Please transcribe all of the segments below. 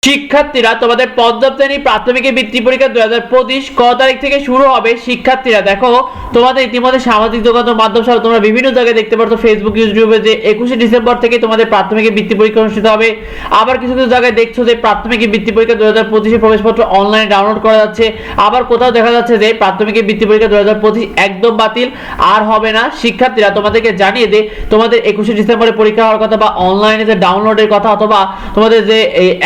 শিক্ষার্থীরা তোমাদের পঞ্চম শ্রেণী প্রাথমিক বৃত্তি পরীক্ষা 2025 ক তারিখ থেকে শুরু হবে। শিক্ষার্থীরা দেখো তোমাদের ইতিমধ্যে সামাজিক যোগাযোগ মাধ্যম সহ তোমরা বিভিন্ন জায়গায় দেখতে পাচ্ছ, ফেসবুক ইউটিউবে, যে 21 ডিসেম্বর থেকে তোমাদের প্রাথমিক বৃত্তি পরীক্ষা অনুষ্ঠিত হবে। আবার কিছু কিছু জায়গায় দেখছো যে প্রাথমিক বৃত্তি পরীক্ষা 2025 এর প্রবেশপত্র অনলাইনে ডাউনলোড করা যাচ্ছে। আবার কোথাও দেখা যাচ্ছে যে প্রাথমিক বৃত্তি পরীক্ষা 2025 একদম বাতিল, আর হবে না। শিক্ষার্থীরা তোমাদেরকে জানিয়ে দে, তোমাদের 21 ডিসেম্বরে পরীক্ষা হওয়ার কথা বা অনলাইনে যে ডাউনলোডের কথা অথবা তোমাদের যে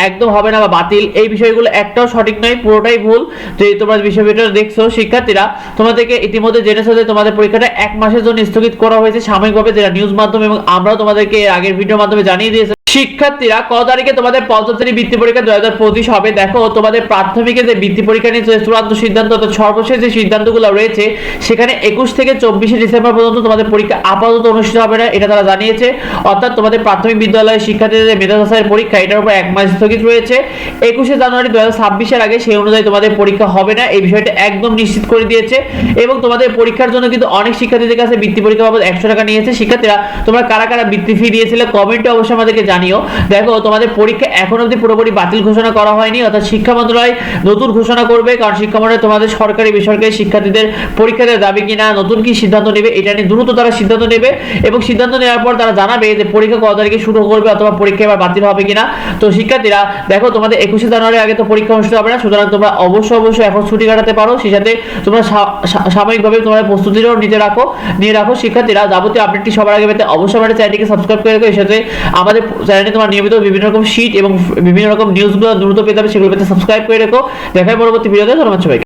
একদম হবে না বা বাতিল, এই বিষয়গুলো একটাও সঠিক নয়, পুরোটাই ভুল। যে তোমরা বিষয়টা দেখছো শিক্ষার্থীরা, তোমাদেরকে ইতিমধ্যে জেনেছো যে তোমাদের পরীক্ষাটা 1 মাসের জন্য স্থগিত করা হয়েছে সাময়িকভাবে, যেটা নিউজ মাধ্যমে এবং আমরাও তোমাদেরকে আগের ভিডিওর মাধ্যমে জানিয়ে দিয়েছি। শিক্ষার্থীরা ক তারিখে তোমাদের পঞ্চম শ্রেণী বৃত্তি পরীক্ষা 2025 হবে। দেখো তোমাদের প্রাথমিকে যে বৃত্তি পরীক্ষা নিয়ে চূড়ান্ত সিদ্ধান্ত অর্থাৎ সর্বশেষ যে সিদ্ধান্তগুলো রয়েছে, সেখানে 21 থেকে 24 ডিসেম্বর পর্যন্ত তোমাদের পরীক্ষা আপাতত অনুষ্ঠিত হবে না, এটা তারা জানিয়েছে। অর্থাৎ তোমাদের প্রাথমিক বিদ্যালয়ের শিক্ষার্থীদের যে মেধা যাচাইয়ের পরীক্ষা, এটার উপর 1 মাস স্থগিত রয়েছে। 21 জানুয়ারি 2026 এর আগে সেই অনুযায়ী তোমাদের পরীক্ষা হবে না, এই বিষয়টা একদম নিশ্চিত করে দিয়েছে। এবং তোমাদের পরীক্ষার জন্য কিন্তু অনেক শিক্ষার্থীদের কাছে বৃত্তি পরীক্ষা বাবদ 100 টাকা নিয়েছে। শিক্ষার্থীরা তোমরা কারা কারা বৃত্তি ফি দিয়েছিলে কমেন্টে অবশ্যই আমাদেরকে জানিও। দেখো তোমাদের পরীক্ষা এখন অবধি পুরোপুরি বাতিল ঘোষণা করা হয়নি, অর্থাৎ শিক্ষা মন্ত্রণালয় নতুন ঘোষণা করবে, কারণ শিক্ষা মন্ত্রণালয় তোমাদের সরকারি বেসরকারি শিক্ষার্থীদের পরীক্ষা দেওয়া যাবে কিনা, নতুন কি সিদ্ধান্ত নেবে, এটা নিয়ে দ্রুত তারা সিদ্ধান্ত নেবে। এবং সিদ্ধান্ত নেওয়ার পর তারা জানাবে যে পরীক্ষা কত তারিখে শুরু করবে অথবা পরীক্ষা এবার বাতিল হবে কিনা। তো শিক্ষার্থীরা দেখো তোমাদের 21 জানুয়ারির আগে তো পরীক্ষা অনুষ্ঠিত হবে না, সুতরাং তোমরা অবশ্যই এখন ছুটি কাটাতে পারো। সেই সাথে তোমরা সাময়িকভাবে তোমাদের প্রস্তুতিও নিয়ে রাখো। শিক্ষার্থীরা যাবতীয় আপডেটটি সবার আগে পেতে অবশ্যই আমাদের চ্যানেলটিকে সাবস্ক্রাইব করে রাখো। এর সাথে আমাদের চ্যানেলে তোমার নিয়মিত বিভিন্ন রকম শীট এবং বিভিন্ন রকম নিউজগুলো দ্রুত পেতে হবে, সেগুলো পেতে সাবস্ক্রাইব করে রাখো। দেখাই পরবর্তী ভিডিওতে। ধন্যবাদ সবাইকে।